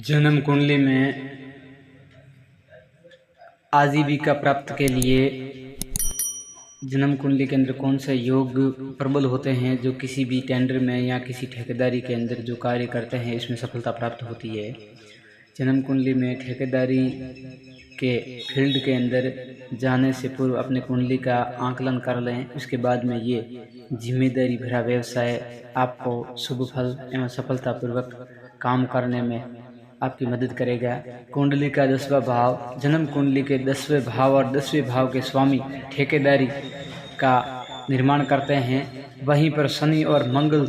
जन्म कुंडली में आजीविका प्राप्त के लिए जन्म कुंडली के अंदर कौन से योग प्रबल होते हैं जो किसी भी टेंडर में या किसी ठेकेदारी के अंदर जो कार्य करते हैं इसमें सफलता प्राप्त होती है। जन्म कुंडली में ठेकेदारी के फील्ड के अंदर जाने से पूर्व अपने कुंडली का आकलन कर लें। उसके बाद में ये जिम्मेदारी भरा व्यवसाय आपको शुभ फल एवं सफलतापूर्वक काम करने में आपकी मदद करेगा। कुंडली का 10वां भाव, जन्म कुंडली के 10वें भाव और 10वें भाव के स्वामी ठेकेदारी का निर्माण करते हैं। वहीं पर शनि और मंगल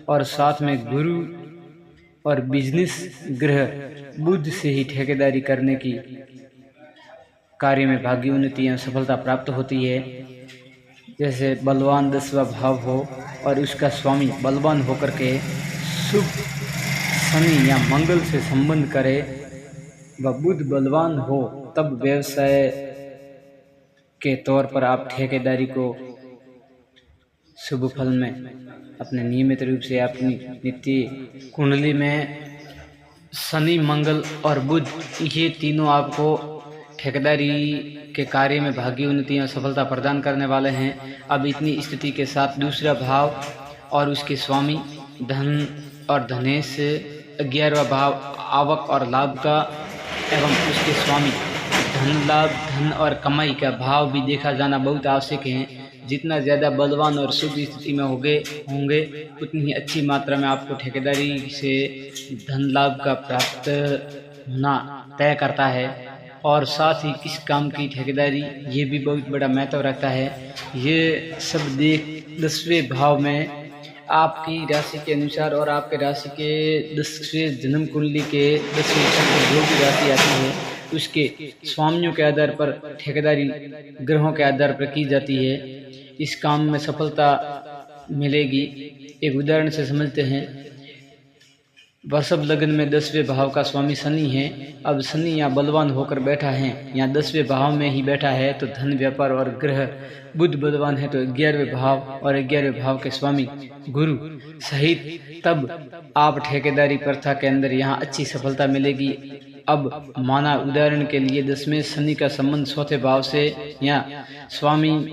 और साथ में गुरु और बिजनेस ग्रह बुध से ही ठेकेदारी करने की कार्य में भाग्य उन्नति एवं सफलता प्राप्त होती है। जैसे बलवान 10वां भाव हो और उसका स्वामी बलवान होकर के शुभ शनि या मंगल से संबंध करे व बुध बलवान हो, तब व्यवसाय के तौर पर आप ठेकेदारी को शुभ फल में अपने नियमित रूप से अपनी नित्य कुंडली में शनि मंगल और बुध ये तीनों आपको ठेकेदारी के कार्य में भाग्य उन्नति और सफलता प्रदान करने वाले हैं। अब इतनी स्थिति के साथ दूसरा भाव और उसके स्वामी धन और धनेश, 11वां भाव आवक और लाभ का एवं उसके स्वामी धन लाभ धन और कमाई का भाव भी देखा जाना बहुत आवश्यक है। जितना ज़्यादा बलवान और शुभ स्थिति में होंगे उतनी ही अच्छी मात्रा में आपको ठेकेदारी से धन लाभ का प्राप्त होना तय करता है। और साथ ही किस काम की ठेकेदारी ये भी बहुत बड़ा महत्व रखता है। ये सब देख 10वें भाव में आपकी राशि के अनुसार और आपके राशि के 10वें जन्म कुंडली के 10वें स्थान पर जो भी राशि आती है उसके स्वामियों के आधार पर ठेकेदारी ग्रहों के आधार पर की जाती है। इस काम में सफलता मिलेगी। एक उदाहरण से समझते हैं। वृषभ लग्न में 10वें भाव का स्वामी शनि है। अब शनि यहाँ बलवान होकर बैठा है, यहाँ 10वें भाव में ही बैठा है, तो धन व्यापार और ग्रह बुध बलवान है तो 11वें भाव और 11वें भाव के स्वामी गुरु सहित तब आप ठेकेदारी प्रथा के अंदर यहाँ अच्छी सफलता मिलेगी। अब माना उदाहरण के लिए 10वें शनि का संबंध चौथे भाव से, यहाँ स्वामी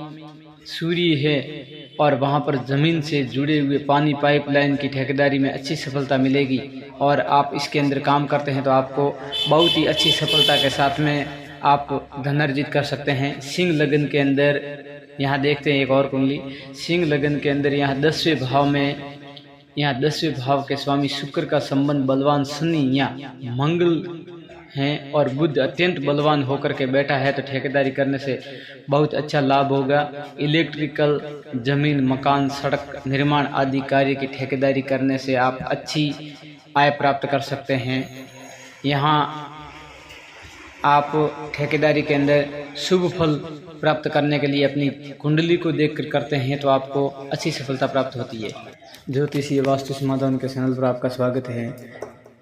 सूर्य है और वहाँ पर जमीन से जुड़े हुए पानी पाइपलाइन की ठेकेदारी में अच्छी सफलता मिलेगी और आप इसके अंदर काम करते हैं तो आपको बहुत ही अच्छी सफलता के साथ में आप धन अर्जित कर सकते हैं। सिंह लगन के अंदर यहाँ देखते हैं एक और कुंडली। सिंह लगन के अंदर यहाँ 10वें भाव में, यहाँ 10वें भाव के स्वामी शुक्र का संबंध बलवान शनि या मंगल हैं और बुध अत्यंत बलवान होकर के बैठा है, तो ठेकेदारी करने से बहुत अच्छा लाभ होगा। इलेक्ट्रिकल, जमीन, मकान, सड़क निर्माण आदि कार्य की ठेकेदारी करने से आप अच्छी आय प्राप्त कर सकते हैं। यहाँ आप ठेकेदारी के अंदर शुभ फल प्राप्त करने के लिए अपनी कुंडली को देखकर करते हैं तो आपको अच्छी सफलता प्राप्त होती है। ज्योतिषीय वास्तु समाधान के चैनल पर आपका स्वागत है।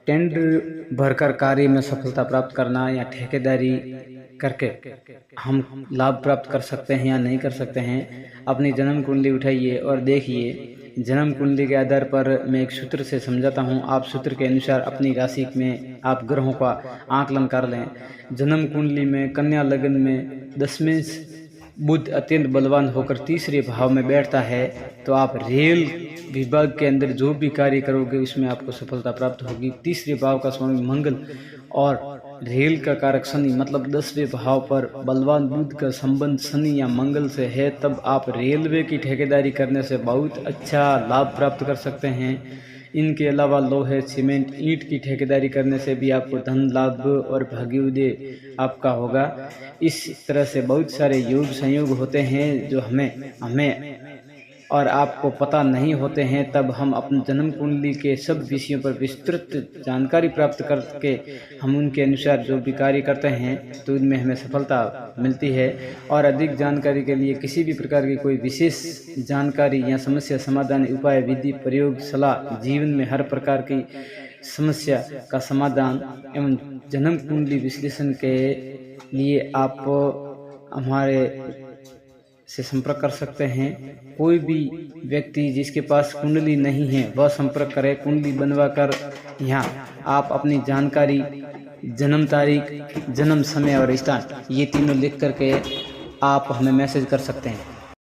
टेंडर भरकर कार्य में सफलता प्राप्त करना या ठेकेदारी करके हम लाभ प्राप्त कर सकते हैं या नहीं कर सकते हैं, अपनी जन्म कुंडली उठाइए और देखिए। जन्म कुंडली के आधार पर मैं एक सूत्र से समझाता हूं, आप सूत्र के अनुसार अपनी राशि में आप ग्रहों का आकलन कर लें। जन्म कुंडली में कन्या लगन में 10वें बुध अत्यंत बलवान होकर 3रे भाव में बैठता है, तो आप रेल विभाग के अंदर जो भी कार्य करोगे उसमें आपको सफलता प्राप्त होगी। 3रे भाव का स्वामी मंगल और रेल का कारक शनि, मतलब 10वें भाव पर बलवान बुध का संबंध शनि या मंगल से है, तब आप रेलवे की ठेकेदारी करने से बहुत अच्छा लाभ प्राप्त कर सकते हैं। इनके अलावा लोहे, सीमेंट, ईंट की ठेकेदारी करने से भी आपको धन लाभ और भाग्योदय आपका होगा। इस तरह से बहुत सारे योग संयोग होते हैं जो हमें और आपको पता नहीं होते हैं। तब हम अपने जन्म कुंडली के सब विषयों पर विस्तृत जानकारी प्राप्त करके हम उनके अनुसार जो भी कार्य करते हैं तो उनमें हमें सफलता मिलती है। और अधिक जानकारी के लिए किसी भी प्रकार की कोई विशेष जानकारी या समस्या समाधान, उपाय, विधि, प्रयोग, सलाह, जीवन में हर प्रकार की समस्या का समाधान एवं जन्म कुंडली विश्लेषण के लिए आप हमारे से संपर्क कर सकते हैं। कोई भी व्यक्ति जिसके पास कुंडली नहीं है वह संपर्क करे। कुंडली बनवाकर यहाँ आप अपनी जानकारी, जन्म तारीख, जन्म समय और स्थान ये तीनों लिख करके आप हमें मैसेज कर सकते हैं।